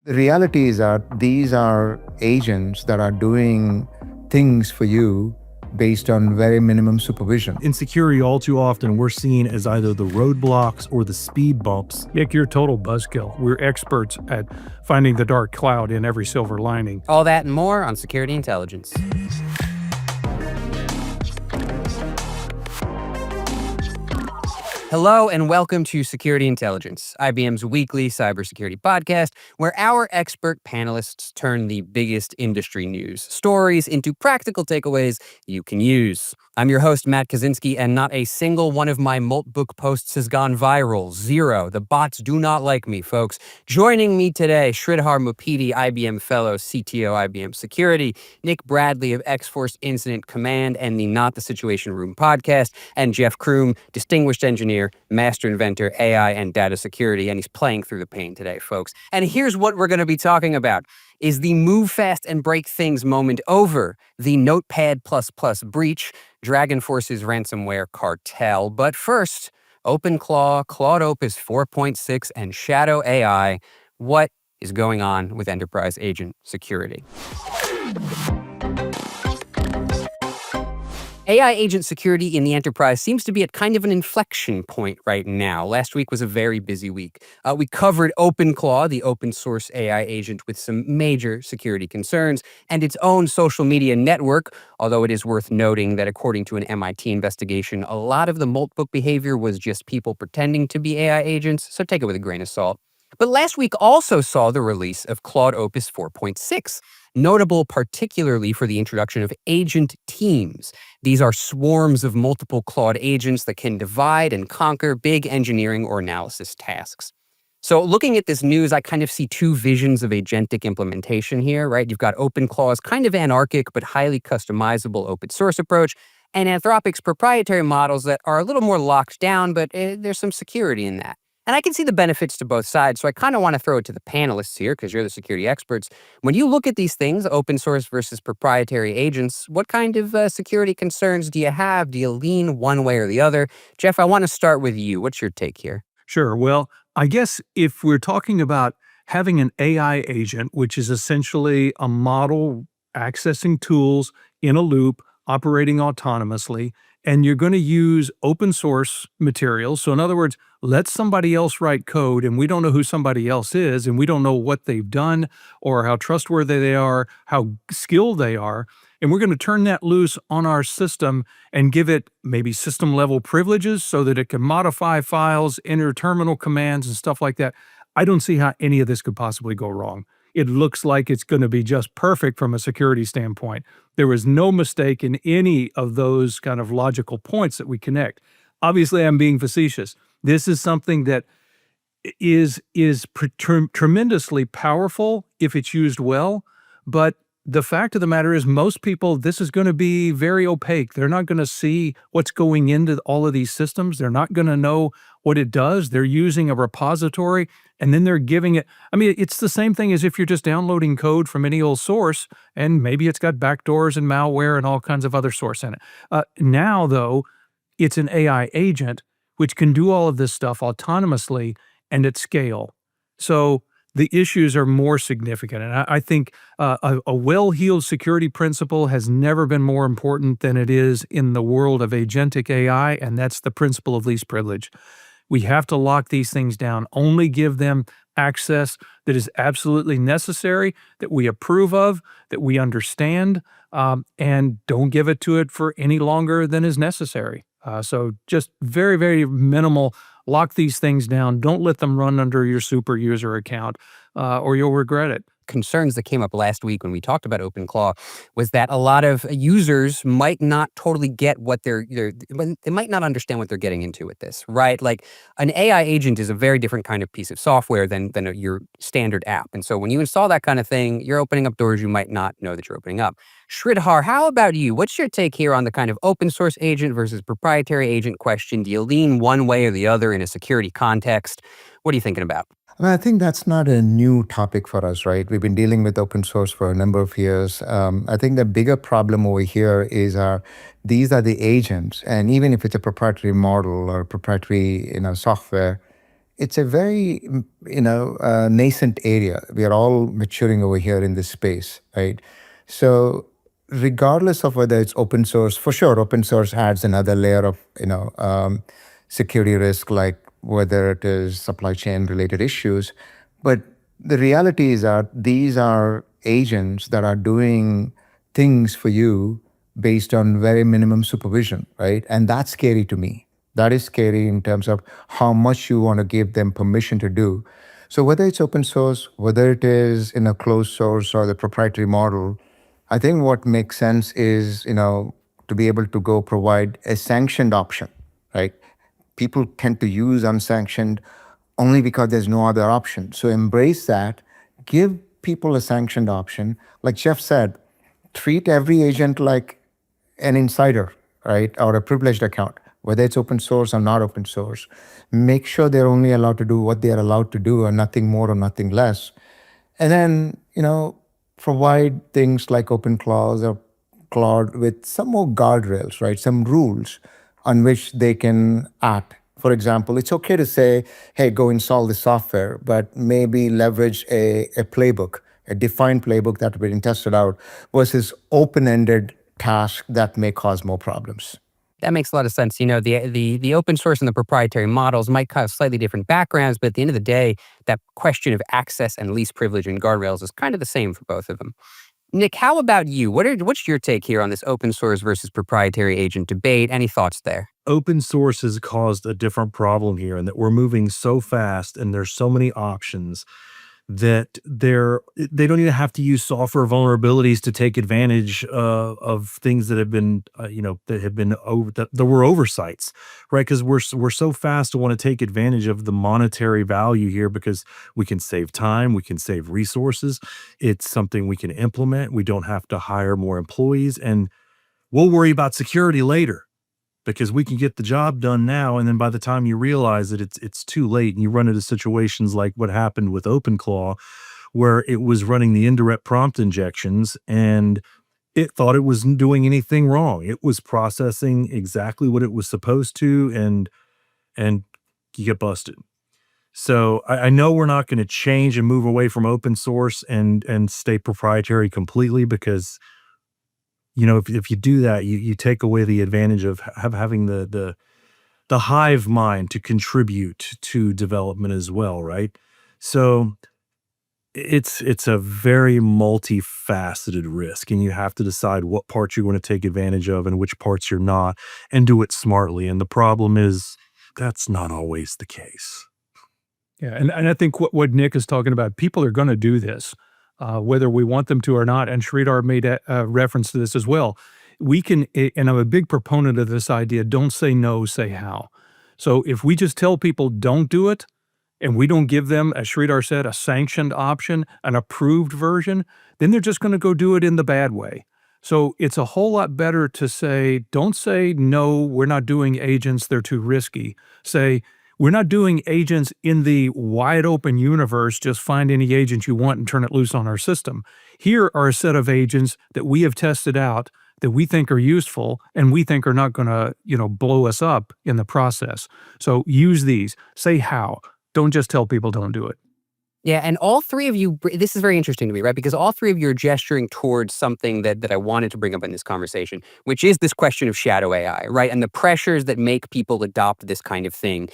The reality is that these are agents that are doing things for you based on very minimum supervision. In security, all too often, we're seen as either the roadblocks or the speed bumps. Yet you're a total buzzkill. We're experts at finding the dark cloud in every silver lining. All that and more on Security Intelligence. Hello and welcome to Security Intelligence, IBM's weekly cybersecurity podcast, where our expert panelists turn the biggest industry news stories into practical takeaways you can use. I'm your host, Matt Kosinski, and not a single one of my Moltbook posts has gone viral. Zero. The bots do not like me, folks. Joining me today, Sridhar Muppidi, IBM Fellow, CTO, IBM Security, Nick Bradley of X-Force Incident Command and the Not the Situation Room podcast, and Jeff Crume, Distinguished Engineer, Master Inventor, AI, and Data Security, and he's playing through the pain today, folks. And here's what we're going to be talking about. Is the move fast and break things moment over? The Notepad++ breach, DragonForce's ransomware cartel. But first, OpenClaw, Claude Opus 4.6, and Shadow AI. What is going on with enterprise agent security? AI agent security in the enterprise seems to be at kind of an inflection point right now. Last week was a very busy week. We covered OpenClaw, the open source AI agent with some major security concerns, and its own social media network, although it is worth noting that according to an MIT investigation, a lot of the Moltbook behavior was just people pretending to be AI agents, so take it with a grain of salt. But last week also saw the release of Claude Opus 4.6, notable particularly for the introduction of agent teams. These are swarms of multiple Claude agents that can divide and conquer big engineering or analysis tasks. So looking at this news, I kind of see two visions of agentic implementation here, right? You've got OpenClaw's kind of anarchic but highly customizable open source approach, and Anthropic's proprietary models that are a little more locked down, but there's some security in that. And I can see the benefits to both sides, so I kind of want to throw it to the panelists here, because you're the security experts. When you look at these things, open source versus proprietary agents, what kind of security concerns do you have? Do you lean one way or the other? Jeff, I want to start with you. What's your take here? Sure. Well, I guess if we're talking about having an AI agent, which is essentially a model accessing tools in a loop, operating autonomously, and you're going to use open source materials. So in other words, let somebody else write code, and we don't know who somebody else is, and we don't know what they've done or how trustworthy they are, how skilled they are. And we're going to turn that loose on our system and give it maybe system level privileges so that it can modify files, enter terminal commands and stuff like that. I don't see how any of this could possibly go wrong. It looks like it's going to be just perfect from a security standpoint. There is no mistake in any of those kind of logical points that we connect. Obviously, I'm being facetious. This is something that is tremendously powerful if it's used well, but the fact of the matter is most people, this is going to be very opaque. They're not going to see what's going into all of these systems. They're not going to know what it does. They're using a repository and then they're giving it. I mean, it's the same thing as if you're just downloading code from any old source and maybe it's got backdoors and malware and all kinds of other source in it. Now, though, it's an AI agent which can do all of this stuff autonomously and at scale. So the issues are more significant. And I think a well-heeled security principle has never been more important than it is in the world of agentic AI, and that's the principle of least privilege. We have to lock these things down, only give them access that is absolutely necessary, that we approve of, that we understand, and don't give it to it for any longer than is necessary. So just very, very minimal. Lock these things down. Don't let them run under your super user account or you'll regret it. Concerns that came up last week when we talked about OpenClaw was that a lot of users might not totally get what they might not understand what they're getting into with this, right? Like an AI agent is a very different kind of piece of software than your standard app. And so when you install that kind of thing, you're opening up doors you might not know that you're opening up. Sridhar, how about you? What's your take here on the kind of open source agent versus proprietary agent question? Do you lean one way or the other in a security context? What are you thinking about? I think that's not a new topic for us, right? We've been dealing with open source for a number of years. I think the bigger problem over here is these are the agents, and even if it's a proprietary model or proprietary software, it's a very nascent area. We are all maturing over here in this space, right? So regardless of whether it's open source, for sure, open source adds another layer of security risk, like whether it is supply chain related issues. But the reality is that these are agents that are doing things for you based on very minimum supervision, right? And that's scary to me. That is scary in terms of how much you want to give them permission to do. So whether it's open source, whether it is in a closed source or the proprietary model, I think what makes sense is, to be able to go provide a sanctioned option, right? People tend to use unsanctioned only because there's no other option. So embrace that, give people a sanctioned option. Like Jeff said, treat every agent like an insider, right? Or a privileged account, whether it's open source or not open source. Make sure they're only allowed to do what they are allowed to do and nothing more or nothing less. And then, provide things like OpenClaw or Claude with some more guardrails, right? Some rules on which they can act. For example, it's okay to say, hey, go install the software, but maybe leverage a playbook, a defined playbook that has been tested out versus open-ended tasks that may cause more problems. That makes a lot of sense. You know, the open source and the proprietary models might have slightly different backgrounds, but at the end of the day, that question of access and least privilege and guardrails is kind of the same for both of them. Nick, how about you? What's your take here on this open source versus proprietary agent debate? Any thoughts there? Open source has caused a different problem here, in that we're moving so fast and there's so many options that they don't even have to use software vulnerabilities to take advantage of things that have been that have been over that there were oversights, right? Because we're so fast to want to take advantage of the monetary value here, because we can save time, we can save resources. It's something we can implement. We don't have to hire more employees, and we'll worry about security later, because we can get the job done now, and then by the time you realize that it's too late, and you run into situations like what happened with OpenClaw, where it was running the indirect prompt injections and it thought it wasn't doing anything wrong. It was processing exactly what it was supposed to, and you get busted. So I know we're not going to change and move away from open source and stay proprietary completely, because if you do that, you take away the advantage of having the hive mind to contribute to development as well, right? So it's a very multifaceted risk, and you have to decide what parts you're going to take advantage of and which parts you're not, and do it smartly. And the problem is that's not always the case. Yeah, and I think what Nick is talking about, people are going to do this, whether we want them to or not. And Sridhar made a reference to this as well. We can, and I'm a big proponent of this idea, don't say no, say how. So if we just tell people don't do it, and we don't give them, as Sridhar said, a sanctioned option, an approved version, then they're just going to go do it in the bad way. So it's a whole lot better to say, don't say, no, we're not doing agents, they're too risky. Say, we're not doing agents in the wide open universe, just find any agent you want and turn it loose on our system. Here are a set of agents that we have tested out that we think are useful and we think are not going to, blow us up in the process. So use these. Say how. Don't just tell people don't do it. Yeah, and all three of you, this is very interesting to me, right? Because all three of you are gesturing towards something that I wanted to bring up in this conversation, which is this question of shadow AI, right? And the pressures that make people adopt this kind of thing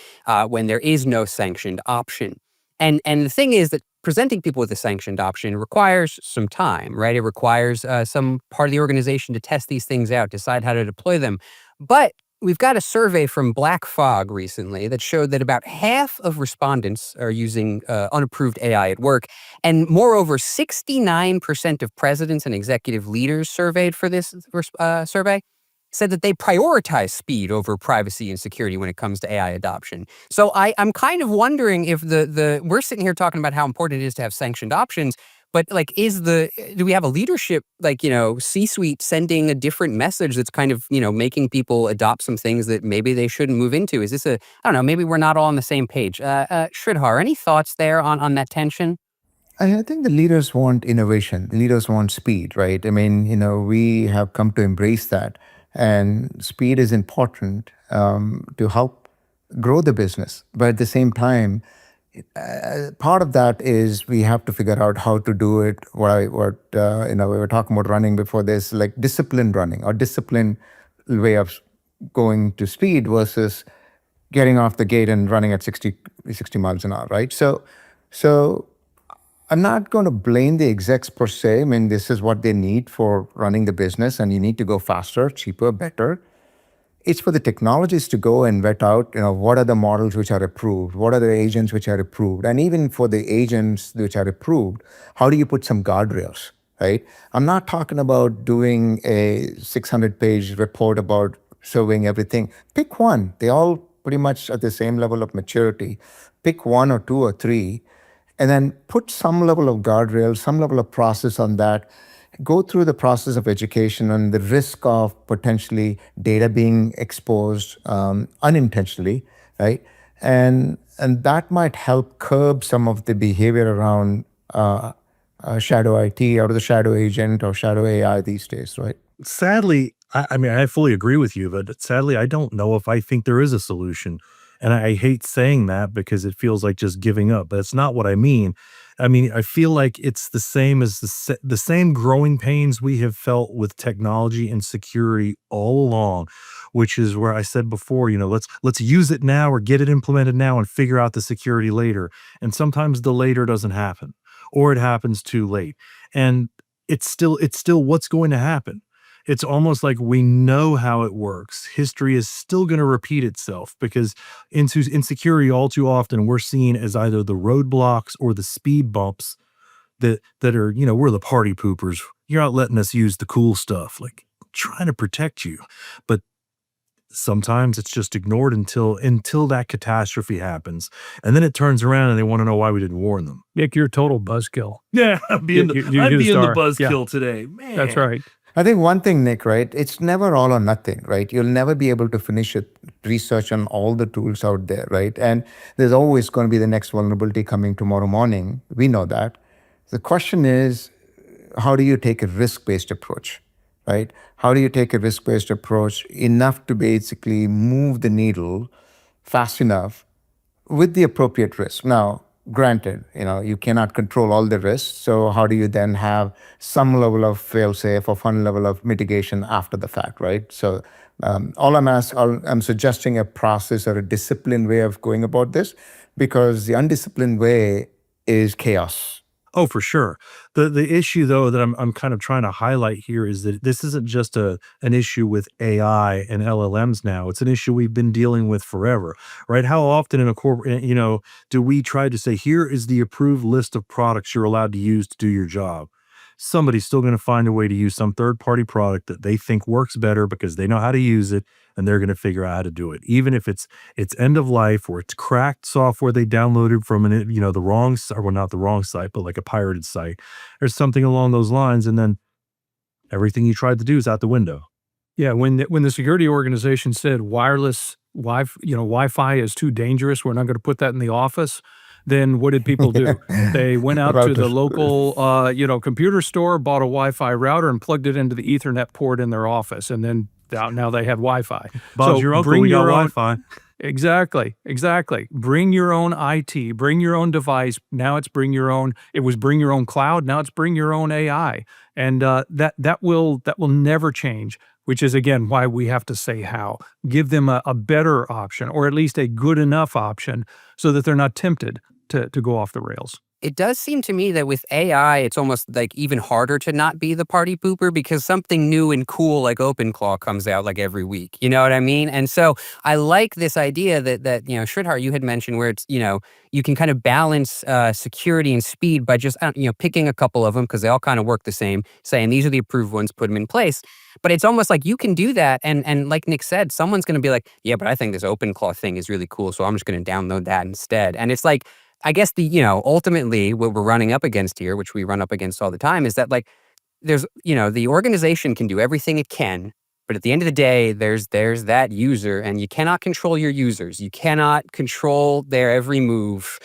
when there is no sanctioned option. And the thing is that presenting people with a sanctioned option requires some time, right? It requires some part of the organization to test these things out, decide how to deploy them. But we've got a survey from Black Fog recently that showed that about half of respondents are using unapproved AI at work. And moreover, 69% of presidents and executive leaders surveyed for this survey said that they prioritize speed over privacy and security when it comes to AI adoption. So I'm kind of wondering if we're sitting here talking about how important it is to have sanctioned options, but do we have a leadership, C-suite sending a different message that's kind of, making people adopt some things that maybe they shouldn't move into? Is this I don't know, maybe we're not all on the same page. Sridhar, any thoughts there on that tension? I think the leaders want innovation. The leaders want speed, right? I mean, we have come to embrace that. And speed is important to help grow the business. But at the same time, part of that is we have to figure out how to do it. We were talking about running before this, like disciplined running or disciplined way of going to speed versus getting off the gate and running at 60 miles an hour, right? So I'm not going to blame the execs per se. I mean, this is what they need for running the business, and you need to go faster, cheaper, better. It's for the technologists to go and vet out, what are the models which are approved, what are the agents which are approved, and even for the agents which are approved, how do you put some guardrails, right? I'm not talking about doing a 600-page report about surveying everything. Pick one. They all pretty much at the same level of maturity. Pick one or two or three, and then put some level of guardrails, some level of process on that. Go through the process of education and the risk of potentially data being exposed unintentionally, right? And that might help curb some of the behavior around shadow IT or the shadow agent or shadow AI these days, right? Sadly, I mean, I fully agree with you, but sadly, I don't know if I think there is a solution. And I hate saying that because it feels like just giving up, but it's not what I mean. I mean, I feel like it's the same as the same growing pains we have felt with technology and security all along, which is where I said before, let's use it now or get it implemented now and figure out the security later. And sometimes the later doesn't happen, or it happens too late. And it's still what's going to happen. It's almost like we know how it works. History is still going to repeat itself because insecurity all too often we're seen as either the roadblocks or the speed bumps that are, we're the party poopers. You're not letting us use the cool stuff, like trying to protect you. But sometimes it's just ignored until that catastrophe happens. And then it turns around and they want to know why we didn't warn them. Nick, you're a total buzzkill. Yeah, I'm being the buzzkill today. Man. That's right. I think one thing, Nick, right? It's never all or nothing, right? You'll never be able to finish research on all the tools out there, right? And there's always going to be the next vulnerability coming tomorrow morning. We know that. The question is, how do you take a risk-based approach, right? How do you take a risk-based approach enough to basically move the needle fast enough with the appropriate risk? Now, granted, you cannot control all the risks. So how do you then have some level of fail-safe or some level of mitigation after the fact, right? So I'm suggesting a process or a disciplined way of going about this, because the undisciplined way is chaos. Oh, for sure. The issue though that I'm kind of trying to highlight here is that this isn't just an issue with AI and LLMs now. It's an issue we've been dealing with forever, right? How often in a corporate, do we try to say, here is the approved list of products you're allowed to use to do your job? Somebody's still going to find a way to use some third-party product that they think works better because they know how to use it, and they're going to figure out how to do it. Even if it's end of life or it's cracked software they downloaded from the wrong, or well, not the wrong site, but like a pirated site or something along those lines, and then everything you tried to do is out the window. Yeah, when the security organization said wireless Wi-Fi is too dangerous, we're not going to put that in the office. Then what did people do? They went out to the local, computer store, bought a Wi-Fi router, and plugged it into the Ethernet port in their office, and then now they had Wi-Fi. Bob's your uncle, we got Wi-Fi. Exactly. Bring your own IT, bring your own device. Now it's bring your own. It was bring your own cloud. Now it's bring your own AI, and that will never change. Which is, again, why we have to say how. Give them a better option, or at least a good enough option, so that they're not tempted to go off the rails. It does seem to me that with AI, it's almost like even harder to not be the party pooper because something new and cool like OpenClaw comes out like every week. You know what I mean? And so I like this idea that Sridhar, you had mentioned where it's, you can kind of balance security and speed by just, picking a couple of them because they all kind of work the same, saying these are the approved ones, put them in place. But it's almost like you can do that. And like Nick said, someone's going to be like, yeah, but I think this OpenClaw thing is really cool. So I'm just going to download that instead. And it's like, I guess ultimately what we're running up against here, which we run up against all the time, is that like there's, the organization can do everything it can, but at the end of the day, there's that user, and you cannot control your users. You cannot control their every move.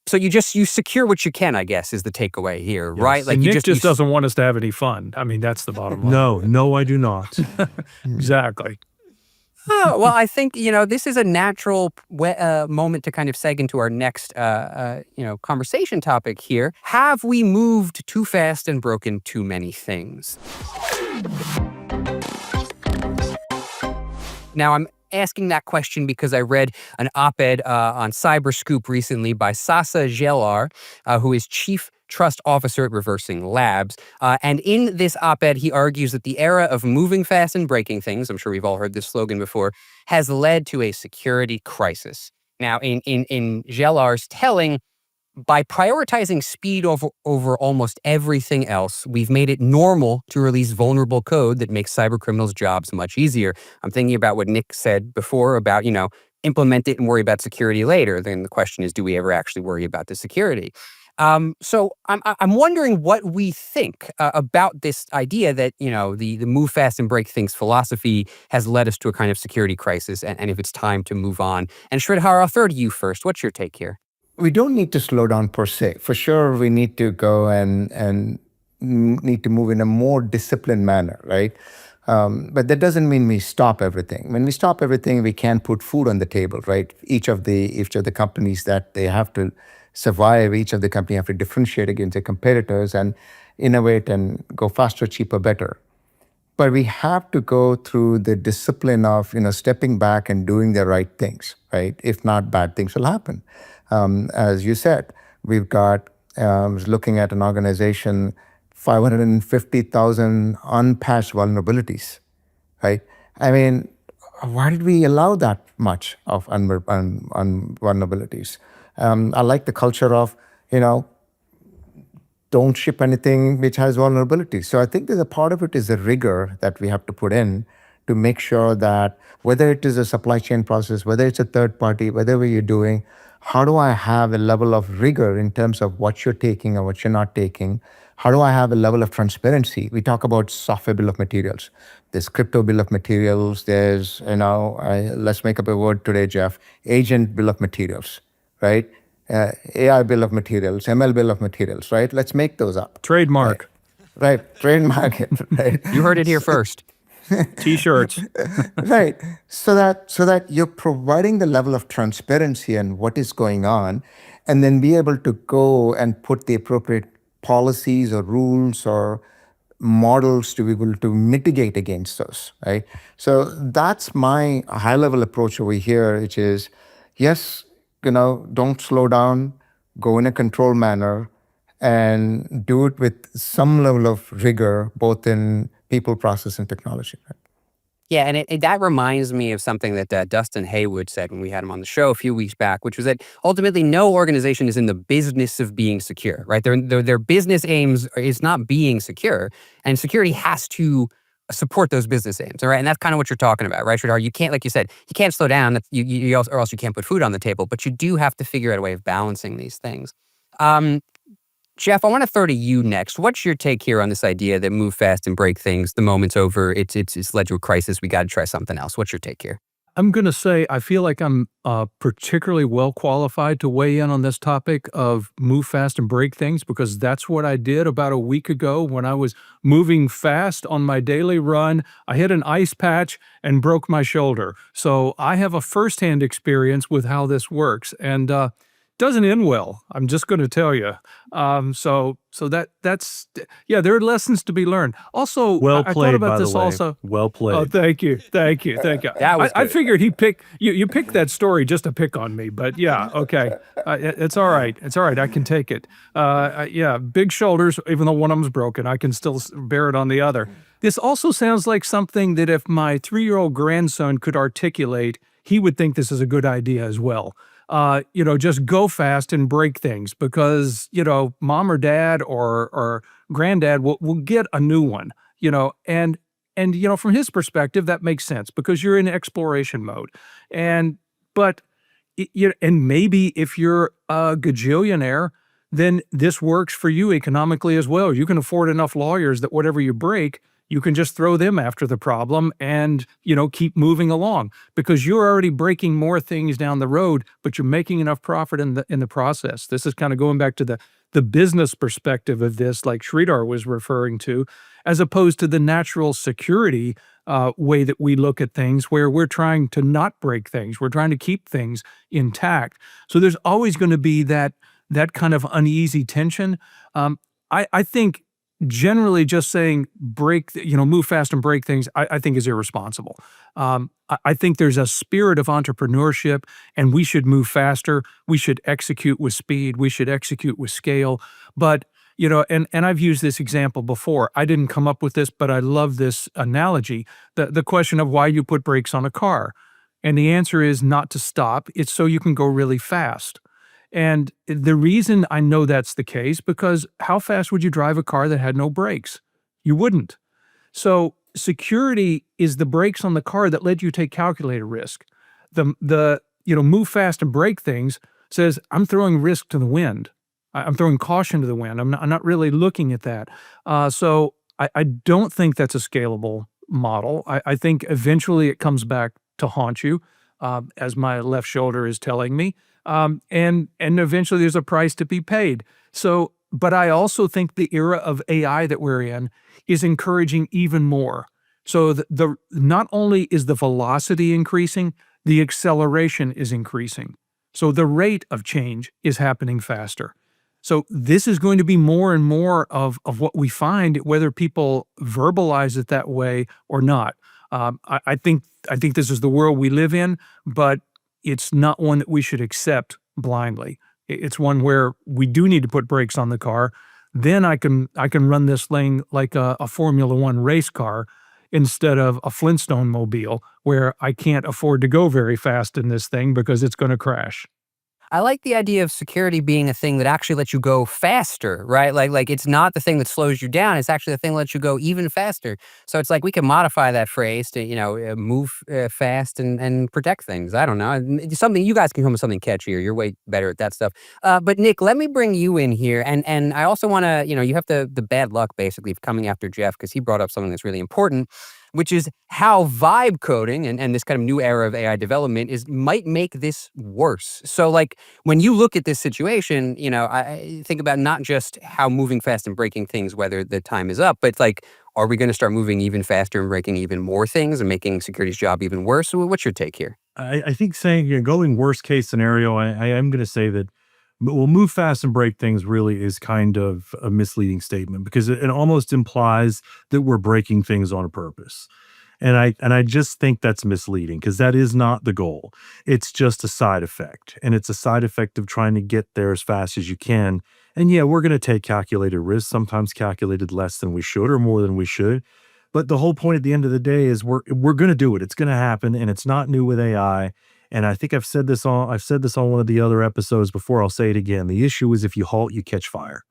So you secure what you can, I guess, is the takeaway here, yes. right? Like and Nick just doesn't want us to have any fun. I mean, that's the bottom line. No, I do not. Exactly. Oh, well, I think, this is a natural moment to kind of seg into our next, conversation topic here. Have we moved too fast and broken too many things? Now, I'm asking that question because I read an op-ed on Cyberscoop recently by Sasa Gelar, who is Chief Trust Officer at Reversing Labs. And in this op-ed, he argues that the era of moving fast and breaking things, I'm sure we've all heard this slogan before, has led to a security crisis. Now, in Gelar's telling, by prioritizing speed over almost everything else, we've made it normal to release vulnerable code that makes cyber criminals' jobs much easier. I'm thinking about what Nick said before about, implement it and worry about security later. Then the question is, do we ever actually worry about the security? So I'm wondering what we think about this idea that, the move fast and break things philosophy has led us to a kind of security crisis, and if it's time to move on. And Sridhar, I'll throw to you first. What's your take here? We don't need to slow down per se. For sure, we need to go and need to move in a more disciplined manner, right? But that doesn't mean we stop everything. When we stop everything, we can't put food on the table, right? Each of the companies that they have to survive, each of the company have to differentiate against their competitors and innovate and go faster, cheaper, better. But we have to go through the discipline of stepping back and doing the right things, right? If not, bad things will happen. As you said, we've got looking at an organization, 550,000 unpatched vulnerabilities, right? I mean, why did we allow that much of vulnerabilities? I like the culture of don't ship anything which has vulnerabilities. So I think there's a part of it is the rigor that we have to put in to make sure that whether it is a supply chain process, whether it's a third party, whatever you're doing, how do I have a level of rigor in terms of what you're taking and what you're not taking? How do I have a level of transparency? We talk about software bill of materials. There's crypto bill of materials. There's, let's make up a word today, Jeff, agent bill of materials, right? AI bill of materials, ML bill of materials, right? Let's make those up. Trademark. Right, trademark it, right? You heard it here first. T-shirts. Right. So that you're providing the level of transparency and what is going on, and then be able to go and put the appropriate policies or rules or models to be able to mitigate against those, right? So that's my high-level approach over here, which is, yes, don't slow down, go in a controlled manner, and do it with some level of rigor, both in people, process, and technology. Right? Yeah, and that reminds me of something that Dustin Haywood said when we had him on the show a few weeks back, which was that ultimately no organization is in the business of being secure, right? Their business aims is not being secure, and security has to support those business aims, all right? And that's kind of what you're talking about, right, Sridhar? You can't, like you said, you can't slow down, or else you can't put food on the table, but you do have to figure out a way of balancing these things. Jeff, I want to throw to you next. What's your take here on this idea that move fast and break things? The moment's over. It's led to a crisis. We got to try something else. What's your take here? I'm going to say I feel like I'm particularly well qualified to weigh in on this topic of move fast and break things, because that's what I did about a week ago when I was moving fast on my daily run. I hit an ice patch and broke my shoulder. So I have a firsthand experience with how this works, and doesn't end well. I'm just going to tell you. So that's there are lessons to be learned. Also, Well I played, thought about by this the way. also. Well played. Oh, thank you. That was I good. figured you picked that story just to pick on me, but yeah, okay. It's all right. It's all right. I can take it. Big shoulders, even though one of them's broken, I can still bear it on the other. This also sounds like something that if my 3-year-old grandson could articulate, he would think this is a good idea as well. Just go fast and break things, because, mom or dad or granddad will get a new one, and from his perspective, that makes sense because you're in exploration mode. And maybe if you're a gajillionaire, then this works for you economically as well. You can afford enough lawyers that whatever you break, you can just throw them after the problem and, keep moving along, because you're already breaking more things down the road, but you're making enough profit in the process. This is kind of going back to the business perspective of this, like Sridhar was referring to, as opposed to the natural security way that we look at things, where we're trying to not break things. We're trying to keep things intact. So there's always going to be that kind of uneasy tension. I think generally just saying move fast and break things, I think is irresponsible. I think there's a spirit of entrepreneurship, and we should move faster. We should execute with speed. We should execute with scale. But and I've used this example before. I didn't come up with this, but I love this analogy. The question of why you put brakes on a car. And the answer is not to stop. It's so you can go really fast. And the reason I know that's the case, because how fast would you drive a car that had no brakes? You wouldn't. So security is the brakes on the car that let you take calculated risk. The move fast and break things says, I'm throwing risk to the wind. I'm throwing caution to the wind. I'm not really looking at that. So I don't think that's a scalable model. I think eventually it comes back to haunt you, as my left shoulder is telling me. And eventually there's a price to be paid. So, but I also think the era of AI that we're in is encouraging even more. So not only is the velocity increasing, the acceleration is increasing. So the rate of change is happening faster. So this is going to be more and more of what we find, whether people verbalize it that way or not. I think this is the world we live in, but it's not one that we should accept blindly. It's one where we do need to put brakes on the car. Then I can run this thing like a Formula One race car instead of a Flintstone mobile, where I can't afford to go very fast in this thing because it's going to crash. I like the idea of security being a thing that actually lets you go faster, right? Like it's not the thing that slows you down. It's actually the thing that lets you go even faster. So it's like we can modify that phrase to, move fast and protect things. I don't know. Something you guys can come up with something catchier. You're way better at that stuff. But Nick, let me bring you in here. And I also want to, you have the bad luck basically of coming after Jeff, because he brought up something that's really important, which is how vibe coding and this kind of new era of AI development might make this worse. So like when you look at this situation, I think about not just how moving fast and breaking things, whether the time is up, but like, are we going to start moving even faster and breaking even more things and making security's job even worse? So what's your take here? I think saying, going worst case scenario, I am going to say that we'll move fast and break things really is kind of a misleading statement, because it almost implies that we're breaking things on purpose. And I just think that's misleading, because that is not the goal. It's just a side effect. And it's a side effect of trying to get there as fast as you can. And yeah, we're going to take calculated risks, sometimes calculated less than we should or more than we should. But the whole point at the end of the day is we're going to do it. It's going to happen, and it's not new with AI. And I think I've said this on one of the other episodes before. I'll say it again. The issue is if you halt, you catch fire.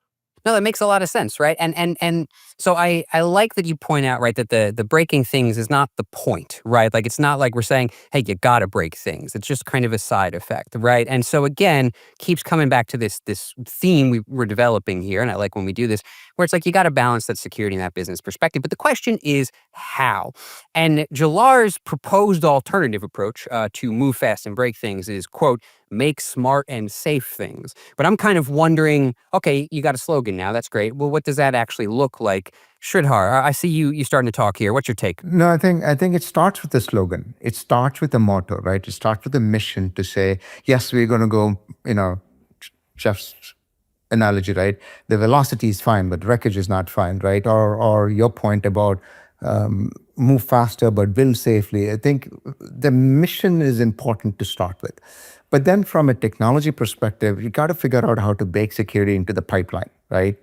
No, that makes a lot of sense, right? And so I like that you point out, right, that the breaking things is not the point, right? Like it's not like we're saying, hey, you gotta break things. It's just kind of a side effect, right? And so again, keeps coming back to this theme we're developing here, and I like when we do this, where it's like you gotta balance that security and that business perspective. But the question is how? And Jalar's proposed alternative approach to move fast and break things is, quote, make smart and safe things. But I'm kind of wondering, okay, you got a slogan now. That's great. Well, what does that actually look like? Sridhar, I see you starting to talk here. What's your take? No, I think it starts with the slogan. It starts with the motto, right? It starts with the mission to say, yes, we're going to go, Jeff's analogy, right? The velocity is fine, but wreckage is not fine, right? Or your point about move faster but build safely. I think the mission is important to start with. But then from a technology perspective, you got to figure out how to bake security into the pipeline, right?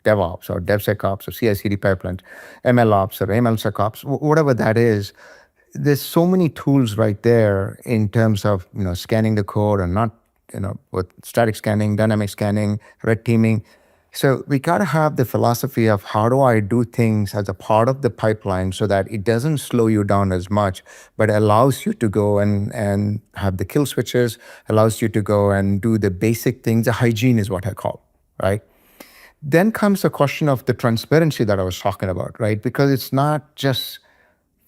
DevOps or DevSecOps or CI/CD pipelines, MLOps or MLSecOps, whatever that is. There's so many tools right there in terms of scanning the code, or not, with static scanning, dynamic scanning, red teaming. So we got to have the philosophy of how do I do things as a part of the pipeline so that it doesn't slow you down as much, but allows you to go and have the kill switches, allows you to go and do the basic things. The hygiene is what I call, right? Then comes the question of the transparency that I was talking about, right? Because it's not just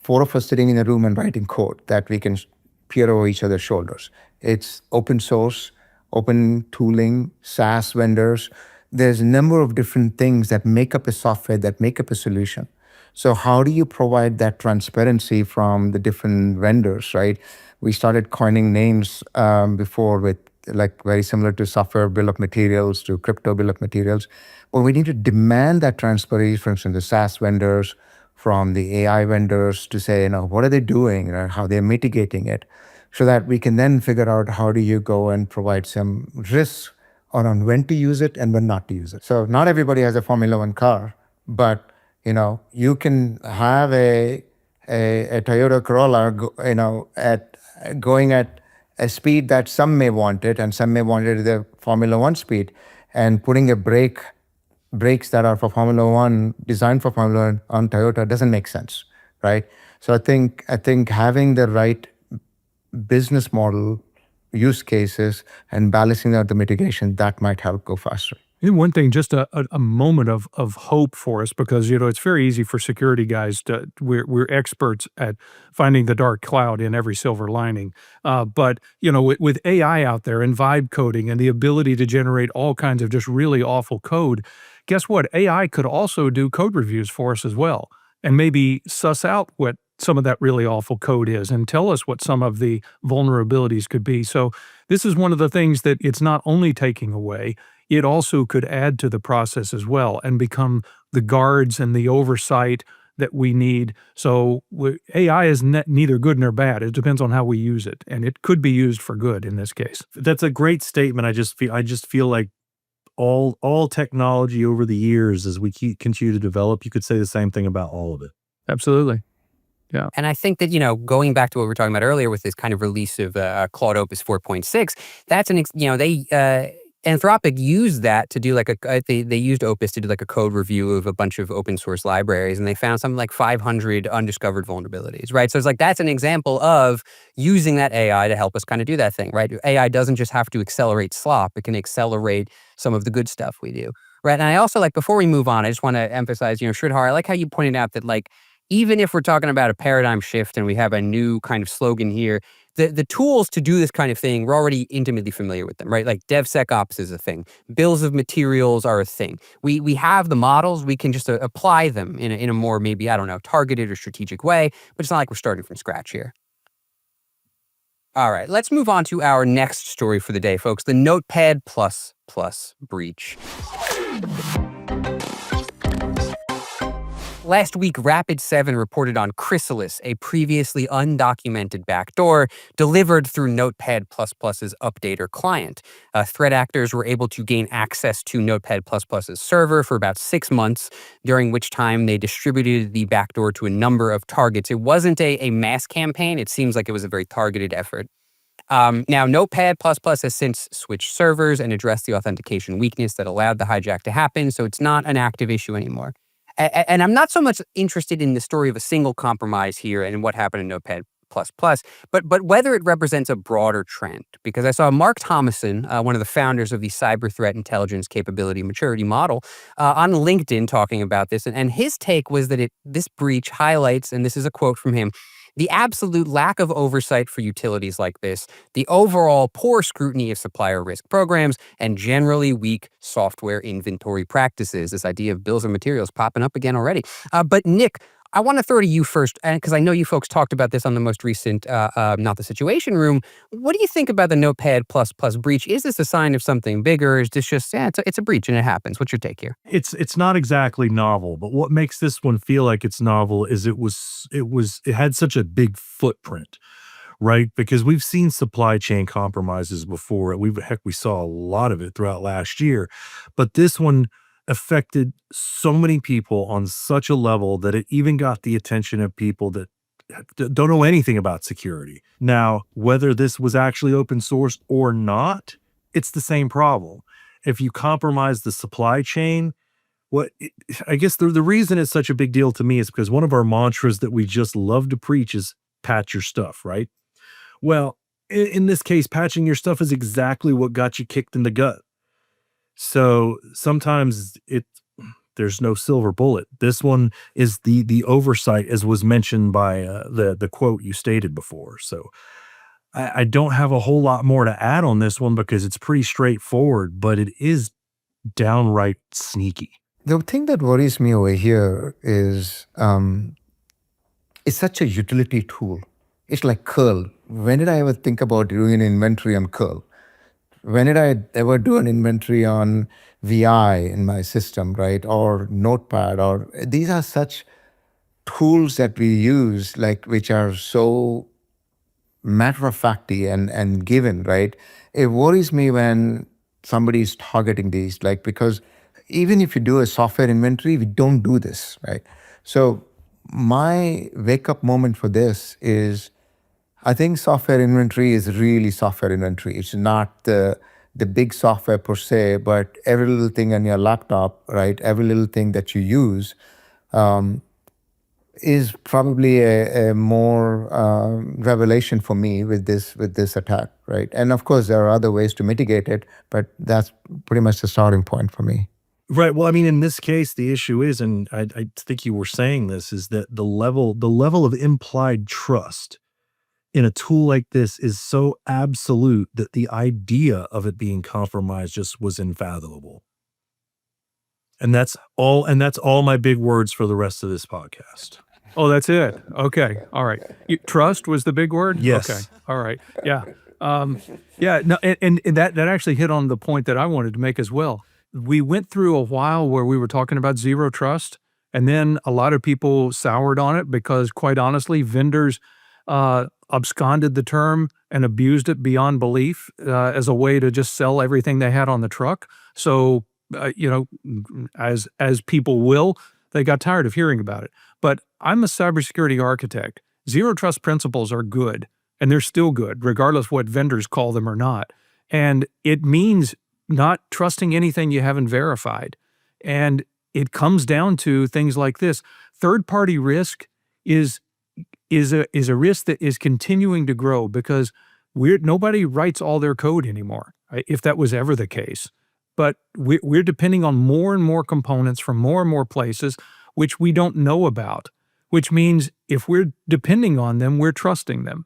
four of us sitting in a room and writing code that we can peer over each other's shoulders. It's open source, open tooling, SaaS vendors. There's a number of different things that make up a software, that make up a solution. So how do you provide that transparency from the different vendors, right? We started coining names before with like very similar to software bill of materials to crypto bill of materials. Well, we need to demand that transparency, for instance, the SaaS vendors, from the AI vendors to say, what are they doing, how they're mitigating it, so that we can then figure out how do you go and provide some risks on when to use it and when not to use it. So not everybody has a Formula One car, but you can have a Toyota Corolla, going at a speed that some may want it, and some may want it at the Formula One speed, and putting brakes that are for Formula One, designed for Formula One on Toyota doesn't make sense, right? So I think having the right business model, use cases, and balancing out the mitigation, that might help go faster. And one thing, just a moment of hope for us, because it's very easy for security guys to we're experts at finding the dark cloud in every silver lining. But with AI out there and vibe coding and the ability to generate all kinds of just really awful code, guess what? AI could also do code reviews for us as well, and maybe suss out what some of that really awful code is and tell us what some of the vulnerabilities could be. So this is one of the things that it's not only taking away, it also could add to the process as well and become the guards and the oversight that we need. So AI is neither good nor bad. It depends on how we use it, and it could be used for good in this case. That's a great statement. I just feel like all technology over the years, as we continue to develop, you could say the same thing about all of it. Absolutely. Yeah. And I think that, going back to what we were talking about earlier with this kind of release of Claude Opus 4.6, that's Anthropic used that to do they used Opus to do like a code review of a bunch of open source libraries, and they found something like 500 undiscovered vulnerabilities, right? So it's like, that's an example of using that AI to help us kind of do that thing, right? AI doesn't just have to accelerate slop, it can accelerate some of the good stuff we do, right? And I also, before we move on, I just want to emphasize, Sridhar, I like how you pointed out that even if we're talking about a paradigm shift and we have a new kind of slogan here, the tools to do this kind of thing, we're already intimately familiar with them, right? Like DevSecOps is a thing. Bills of materials are a thing. We have the models. We can just apply them in a more, maybe, targeted or strategic way, but it's not like we're starting from scratch here. All right, let's move on to our next story for the day, folks. The Notepad++ breach. Last week, Rapid7 reported Chrysalis, a previously undocumented backdoor delivered through Notepad++'s updater client. Threat actors were able to gain access to Notepad++'s server for about 6 months, during which time they distributed the backdoor to a number of targets. It wasn't a mass campaign. It seems like it was a very targeted effort. Now, Notepad++ has since switched servers and addressed the authentication weakness that allowed the hijack to happen, so it's not an active issue anymore. And I'm not so much interested in the story of a single compromise here and what happened in Notepad++, but whether it represents a broader trend. Because I saw Mark Thomason, one of the founders of the Cyber Threat Intelligence Capability Maturity Model, on LinkedIn talking about this. And his take was that this breach highlights, and this is a quote from him, the absolute lack of oversight for utilities like this, the overall poor scrutiny of supplier risk programs, and generally weak software inventory practices. This idea of bills of materials popping up again already. But Nick, I want to throw to you first, because I know you folks talked about this on the most recent Not the Situation Room. What do you think about the Notepad++ breach? Is this a sign of something bigger? Is this just, it's a breach and it happens? What's your take here? It's not exactly novel, but what makes this one feel like it's novel is it had such a big footprint, right? Because we've seen supply chain compromises before. We saw a lot of it throughout last year, but this one affected so many people on such a level that it even got the attention of people that don't know anything about security. Now, whether this was actually open source or not, it's the same problem. If you compromise the supply chain, I guess the reason it's such a big deal to me is because one of our mantras that we just love to preach is patch your stuff, right? Well, in this case, patching your stuff is exactly what got you kicked in the gut. So sometimes there's no silver bullet. This one is the oversight, as was mentioned by the quote you stated before. So I don't have a whole lot more to add on this one because it's pretty straightforward, but it is downright sneaky. The thing that worries me over here is it's such a utility tool. It's like curl. When did I ever think about doing an inventory on curl? When did I ever do an inventory on VI in my system, right? Or Notepad, or these are such tools that we use, like which are so matter of facty and given, right? It worries me when somebody is targeting these, like because even if you do a software inventory, we don't do this, right? So my wake up moment for this is I think software inventory is really software inventory. It's not the big software per se, but every little thing on your laptop, right? Every little thing that you use is probably a more revelation for me with this attack, right? And of course, there are other ways to mitigate it, but that's pretty much the starting point for me. Right. Well, I mean, in this case, the issue is, and I think you were saying this, is that the level of implied trust in a tool like this is so absolute that the idea of it being compromised just was unfathomable. And that's all my big words for the rest of this podcast. Oh, that's it. Okay. All right. Trust was the big word? Yes. Okay. All right. Yeah. Yeah. No, and that actually hit on the point that I wanted to make as well. We went through a while where we were talking about zero trust, and then a lot of people soured on it because, quite honestly, vendors absconded the term and abused it beyond belief as a way to just sell everything they had on the truck. So, as people will, they got tired of hearing about it. But I'm a cybersecurity architect. Zero trust principles are good, and they're still good, regardless what vendors call them or not. And it means not trusting anything you haven't verified. And it comes down to things like this. Third-party risk is a risk that is continuing to grow because nobody writes all their code anymore, right, if that was ever the case. But we're depending on more and more components from more and more places, which we don't know about, which means if we're depending on them, we're trusting them.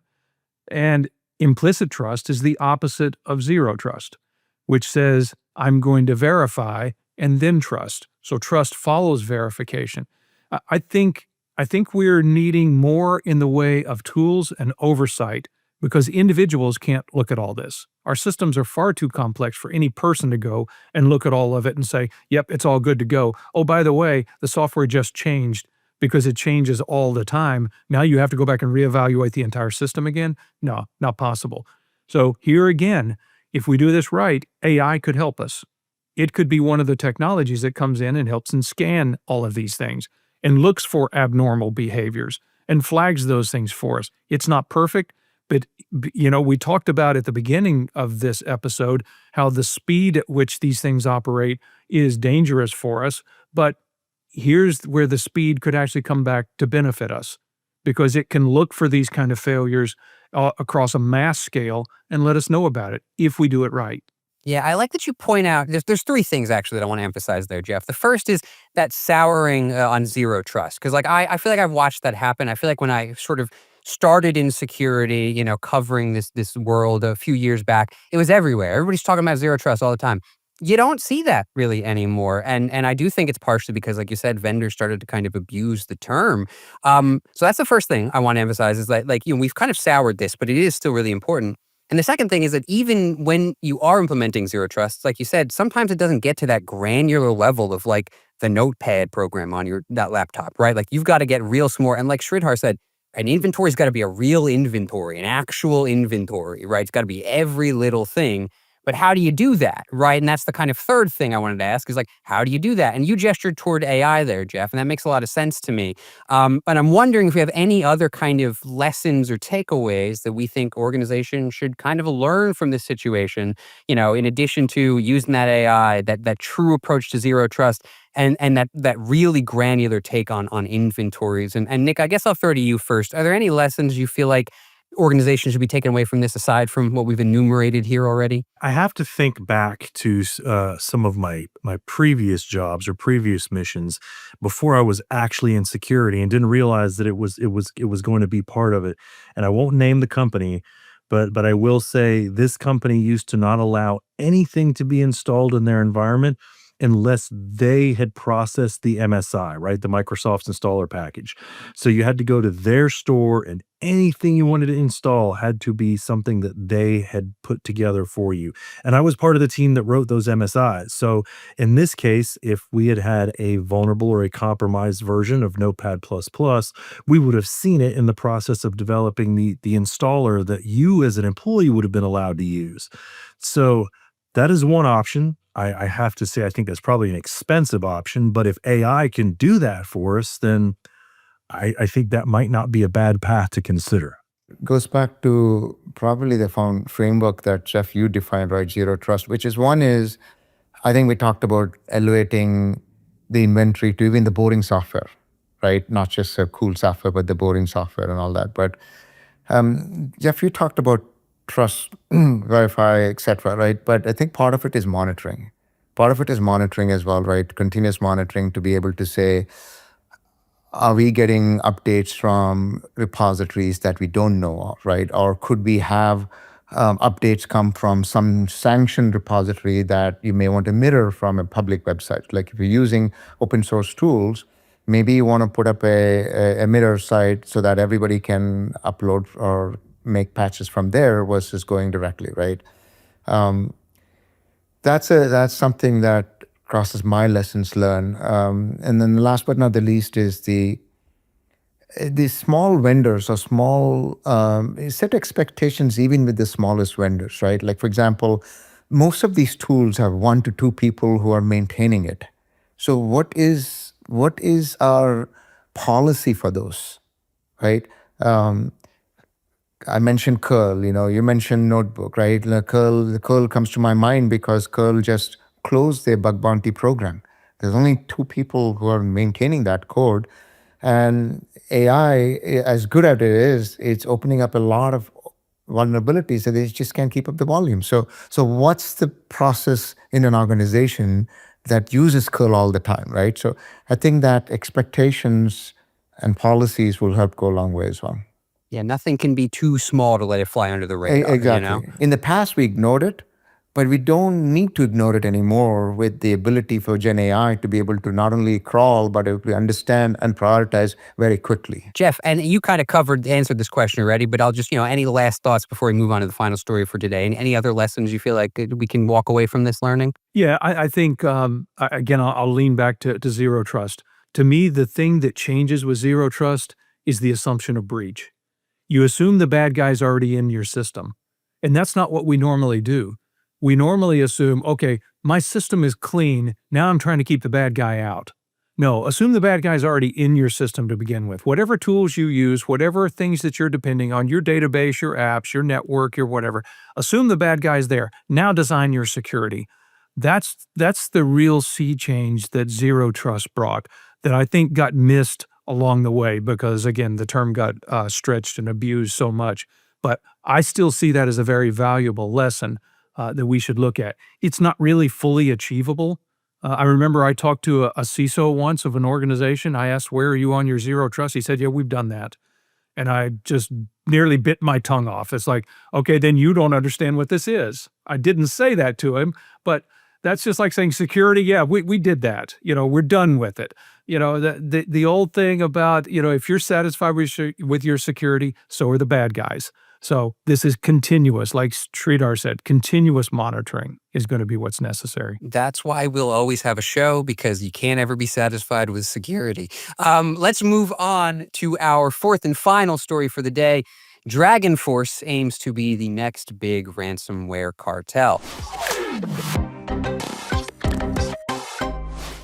And implicit trust is the opposite of zero trust, which says, I'm going to verify and then trust. So trust follows verification. I think we're needing more in the way of tools and oversight because individuals can't look at all this. Our systems are far too complex for any person to go and look at all of it and say, yep, it's all good to go. Oh, by the way, the software just changed because it changes all the time. Now you have to go back and reevaluate the entire system again? No, not possible. So here again, if we do this right, AI could help us. It could be one of the technologies that comes in and helps and scan all of these things and looks for abnormal behaviors and flags those things for us. It's not perfect, but we talked about at the beginning of this episode how the speed at which these things operate is dangerous for us, but here's where the speed could actually come back to benefit us because it can look for these kind of failures across a mass scale and let us know about it if we do it right. Yeah, I like that you point out, there's three things actually that I want to emphasize there, Jeff. The first is that souring on zero trust. Because I feel like I've watched that happen. I feel like when I sort of started in security, covering this world a few years back, it was everywhere. Everybody's talking about zero trust all the time. You don't see that really anymore. And I do think it's partially because, like you said, vendors started to kind of abuse the term. So that's the first thing I want to emphasize is that, we've kind of soured this, but it is still really important. And the second thing is that even when you are implementing zero trust, like you said, sometimes it doesn't get to that granular level of like the Notepad program on that laptop, right? Like you've got to get real smart. And like Sridhar said, an inventory's got to be a real inventory, an actual inventory, right? It's got to be every little thing. But how do you do that, right? And that's the kind of third thing I wanted to ask is like, how do you do that? And you gestured toward AI there, Jeff, and that makes a lot of sense to me. And I'm wondering if we have any other kind of lessons or takeaways that we think organizations should kind of learn from this situation, in addition to using that AI, that true approach to zero trust and that really granular take on inventories. And Nick, I guess I'll throw to you first. Are there any lessons you feel like organizations should be taken away from this aside from what we've enumerated here already? I have to think back to some of my previous jobs or previous missions before I was actually in security and didn't realize that it was going to be part of it. And I won't name the company, but I will say this company used to not allow anything to be installed in their environment unless they had processed the MSI, right? The Microsoft's installer package. So you had to go to their store, and anything you wanted to install had to be something that they had put together for you. And I was part of the team that wrote those MSIs. So in this case, if we had had a vulnerable or a compromised version of Notepad++, we would have seen it in the process of developing the installer that you as an employee would have been allowed to use. So that is one option. I have to say, I think that's probably an expensive option, but if AI can do that for us, then I think that might not be a bad path to consider. Goes back to probably the framework that, Jeff, you defined, right? Zero trust, which is one is, I think we talked about elevating the inventory to even the boring software, right? Not just a cool software, but the boring software and all that. But Jeff, you talked about trust, verify, etc., right? But I think part of it is monitoring. Part of it is monitoring as well, right? Continuous monitoring to be able to say, are we getting updates from repositories that we don't know of, right? Or could we have updates come from some sanctioned repository that you may want to mirror from a public website? Like if you're using open source tools, maybe you want to put up a mirror site so that everybody can upload or make patches from there versus going directly, right? That's something that crosses my lessons learned. And then the last but not the least is the small vendors or small set expectations even with the smallest vendors, right? Like for example, most of these tools have 1 to 2 people who are maintaining it. So what is our policy for those, right? I mentioned curl, you mentioned notebook, right? The curl comes to my mind because curl just closed their bug bounty program. There's only 2 people who are maintaining that code. And AI, as good as it is, it's opening up a lot of vulnerabilities that they just can't keep up the volume. So what's the process in an organization that uses curl all the time, right? So I think that expectations and policies will help go a long way as well. Yeah, nothing can be too small to let it fly under the radar. Exactly. In the past, we ignored it, but we don't need to ignore it anymore with the ability for Gen AI to be able to not only crawl, but able to understand and prioritize very quickly. Jeff, and you kind of answered this question already, but I'll just, any last thoughts before we move on to the final story for today? Any other lessons you feel like we can walk away from this learning? Yeah, I think, again, I'll lean back to zero trust. To me, the thing that changes with zero trust is the assumption of breach. You assume the bad guy's already in your system, and that's not what we normally do. We normally assume, okay, my system is clean, now I'm trying to keep the bad guy out. No, assume the bad guy's already in your system to begin with. Whatever tools you use, whatever things that you're depending on, your database, your apps, your network, your whatever, assume the bad guy's there. Now design your security. That's the real sea change that zero trust brought that I think got missed along the way because, again, the term got stretched and abused so much. But I still see that as a very valuable lesson that we should look at. It's not really fully achievable. I remember I talked to a CISO once of an organization. I asked, where are you on your zero trust? He said, yeah, we've done that. And I just nearly bit my tongue off. It's like, okay, then you don't understand what this is. I didn't say that to him, but that's just like saying security. Yeah, we did that. We're done with it. The old thing about, if you're satisfied with your security, so are the bad guys. So this is continuous, like Sridhar said, continuous monitoring is going to be what's necessary. That's why we'll always have a show, because you can't ever be satisfied with security. Let's move on to our fourth and final story for the day. DragonForce aims to be the next big ransomware cartel.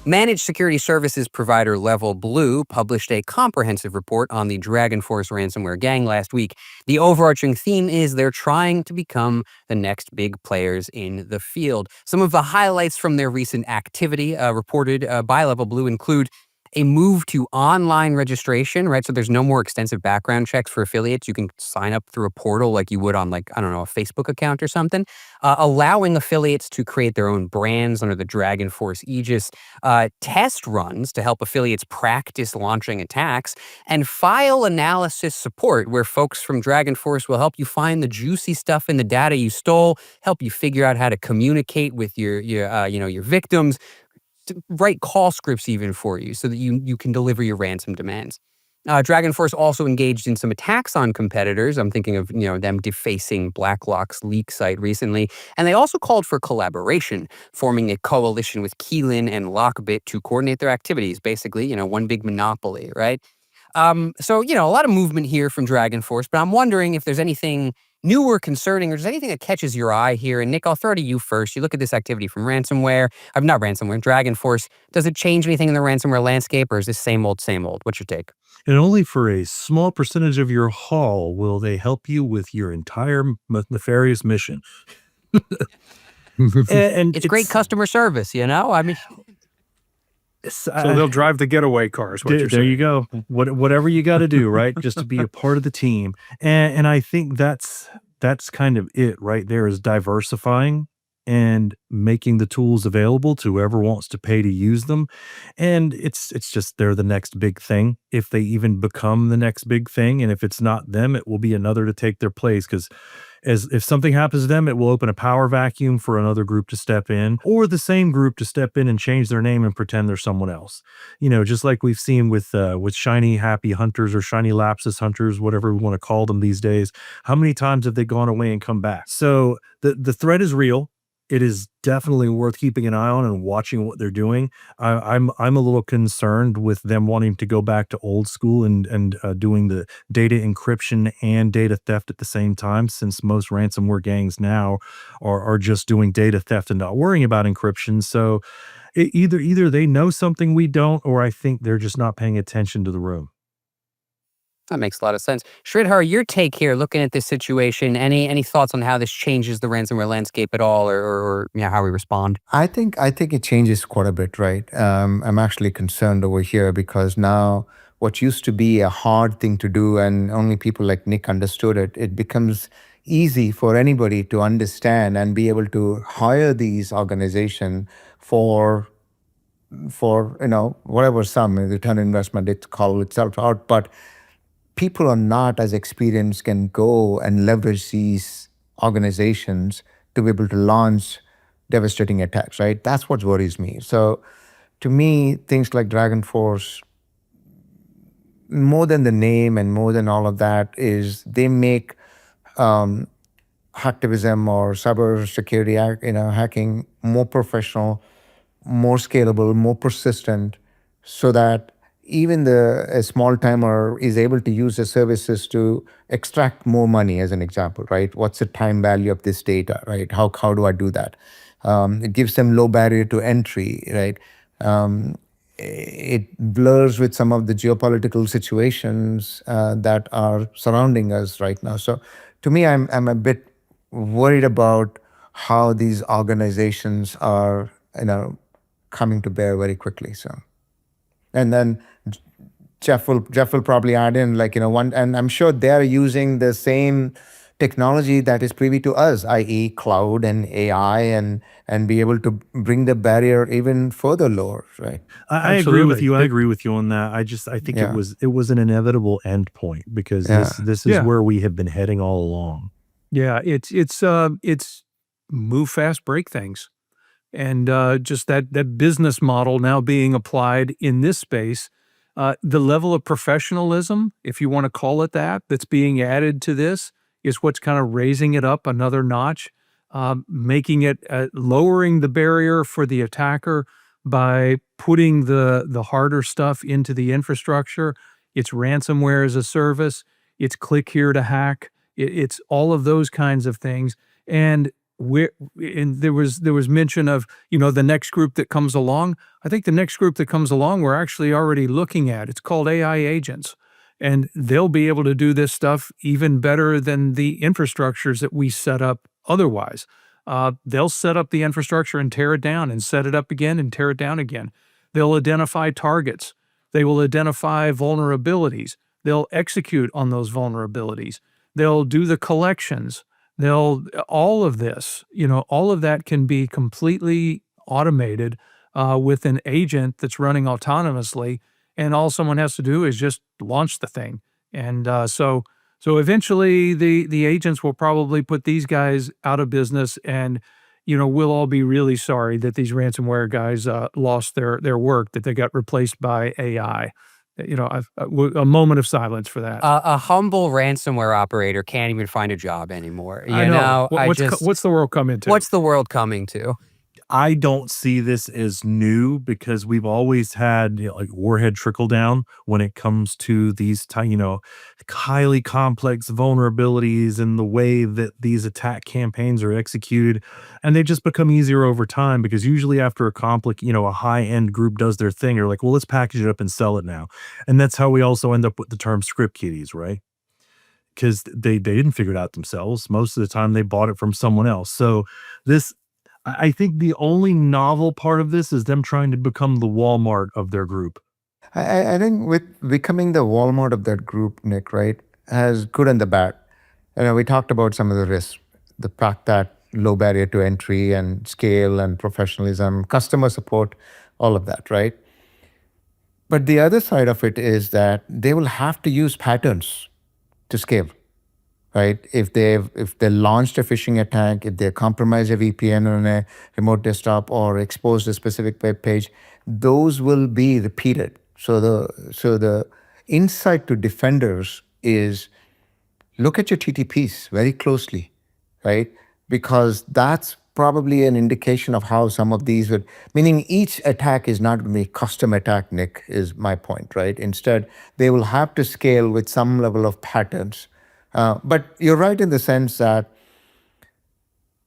Managed security services provider Level Blue published a comprehensive report on the DragonForce ransomware gang last week. The overarching theme is they're trying to become the next big players in the field. Some of the highlights from their recent activity reported by Level Blue include a move to online registration, right? So there's no more extensive background checks for affiliates. You can sign up through a portal like you would on, like, I don't know, a Facebook account or something. Allowing affiliates to create their own brands under the DragonForce aegis, test runs to help affiliates practice launching attacks, and file analysis support, where folks from DragonForce will help you find the juicy stuff in the data you stole, help you figure out how to communicate with your victims, to write call scripts even for you so that you can deliver your ransom demands. DragonForce also engaged in some attacks on competitors. I'm thinking of them defacing BlackLock's leak site recently, and they also called for collaboration, forming a coalition with Keylin and Lockbit to coordinate their activities. Basically, one big monopoly, right? So a lot of movement here from DragonForce, but I'm wondering if there's anything new or concerning, or there's anything that catches your eye here. And Nick, I'll throw to you first. You look at this activity from not ransomware, DragonForce. Does it change anything in the ransomware landscape, or is this same old, same old? What's your take? And only for a small percentage of your haul will they help you with your entire nefarious mission. and It's great customer service, I mean, So they'll drive the getaway cars. There you go. Whatever you got to do, right? Just to be a part of the team. And I think that's kind of it right there, is diversifying and making the tools available to whoever wants to pay to use them. And it's just they're the next big thing. If they even become the next big thing, and if it's not them, it will be another to take their place, because if something happens to them, it will open a power vacuum for another group to step in, or the same group to step in and change their name and pretend they're someone else. Just like we've seen with shiny happy hunters, or shiny lapsus hunters, whatever we want to call them these days. How many times have they gone away and come back? So the threat is real. It is definitely worth keeping an eye on and watching what they're doing. I'm a little concerned with them wanting to go back to old school and doing the data encryption and data theft at the same time, since most ransomware gangs now are just doing data theft and not worrying about encryption. So either they know something we don't, or I think they're just not paying attention to the room. That makes a lot of sense. Sridhar, your take here, looking at this situation, any thoughts on how this changes the ransomware landscape at all, or how we respond? I think it changes quite a bit, right? I'm actually concerned over here, because now what used to be a hard thing to do and only people like Nick understood it, it becomes easy for anybody to understand and be able to hire these organizations for whatever sum, return on investment, it call itself out. But people are not as experienced can go and leverage these organizations to be able to launch devastating attacks, right? That's what worries me. So to me, things like DragonForce, more than the name and more than all of that, is they make hacktivism or cybersecurity hacking more professional, more scalable, more persistent, so that even a small timer is able to use the services to extract more money, as an example, right? What's the time value of this data, right? How do I do that? It gives them low barrier to entry, right? It blurs with some of the geopolitical situations that are surrounding us right now. So to me, I'm a bit worried about how these organizations are, coming to bear very quickly. So, and then Jeff will probably add in, one, and I'm sure they're using the same technology that is privy to us, i.e. cloud and AI, and be able to bring the barrier even further lower, right? I agree with you. I agree with you on that. I think Yeah. it was an inevitable end point, because this is where we have been heading all along. Yeah, it's move fast, break things. And just that business model now being applied in this space, the level of professionalism, if you want to call it that, that's being added to this is what's kind of raising it up another notch, making it, lowering the barrier for the attacker by putting the harder stuff into the infrastructure. It's ransomware as a service. It's click here to hack. It's all of those kinds of things. And there was mention of, the next group that comes along. I think the next group that comes along we're actually already looking at. It's called AI agents. And they'll be able to do this stuff even better than the infrastructures that we set up otherwise. They'll set up the infrastructure and tear it down, and set it up again and tear it down again. They'll identify targets. They will identify vulnerabilities. They'll execute on those vulnerabilities. They'll do the collections. All of this, all of that can be completely automated with an agent that's running autonomously, and all someone has to do is just launch the thing. And so eventually the agents will probably put these guys out of business, and we'll all be really sorry that these ransomware guys lost their work, that they got replaced by AI. A moment of silence for that. A humble ransomware operator can't even find a job anymore. I know. What's the world coming to? What's the world coming to? I don't see this as new because we've always had like warhead trickle down when it comes to these highly complex vulnerabilities and the way that these attack campaigns are executed, and they just become easier over time because usually after a high end group does their thing, you're like, well, let's package it up and sell it now, and that's how we also end up with the term script kiddies, right? Because they didn't figure it out themselves. Most of the time, they bought it from someone else. So I think the only novel part of this is them trying to become the Walmart of their group. I think with becoming the Walmart of that group, Nick, right, has good and the bad. We talked about some of the risks, the fact that low barrier to entry and scale and professionalism, customer support, all of that, right? But the other side of it is that they will have to use patterns to scale. Right? If they launched a phishing attack, if they compromise a VPN on a remote desktop or exposed a specific web page, those will be repeated. So the insight to defenders is look at your TTPs very closely, right? Because that's probably an indication of how some of these would, meaning each attack is not going to be a custom attack, Nick, is my point, right? Instead, they will have to scale with some level of patterns. But you're right in the sense that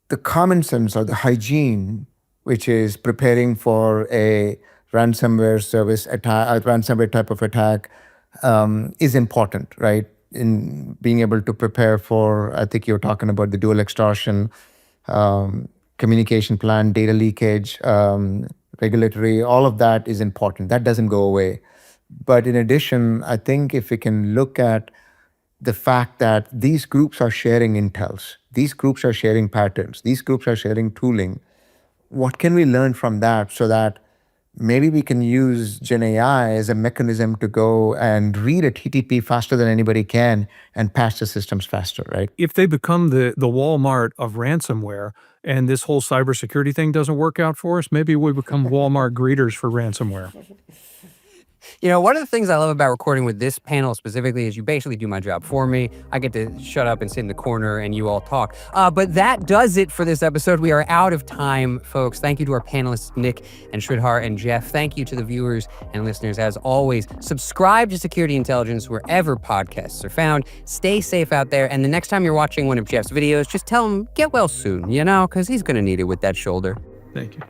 the common sense or the hygiene, which is preparing for a ransomware service attack, a ransomware type of attack, is important, right? In being able to prepare for, I think you're talking about the dual extortion, communication plan, data leakage, regulatory, all of that is important. That doesn't go away. But in addition, I think if we can look at the fact that these groups are sharing intels, these groups are sharing patterns, these groups are sharing tooling, what can we learn from that so that maybe we can use Gen AI as a mechanism to go and read a TTP faster than anybody can and patch the systems faster, right? If they become the Walmart of ransomware and this whole cybersecurity thing doesn't work out for us, maybe we become Walmart greeters for ransomware. One of the things I love about recording with this panel specifically is you basically do my job for me. I get to shut up and sit in the corner and you all talk. But that does it for this episode. We are out of time, folks. Thank you to our panelists, Nick and Sridhar and Jeff. Thank you to the viewers and listeners. As always, subscribe to Security Intelligence wherever podcasts are found. Stay safe out there. And the next time you're watching one of Jeff's videos, just tell him, get well soon, because he's going to need it with that shoulder. Thank you.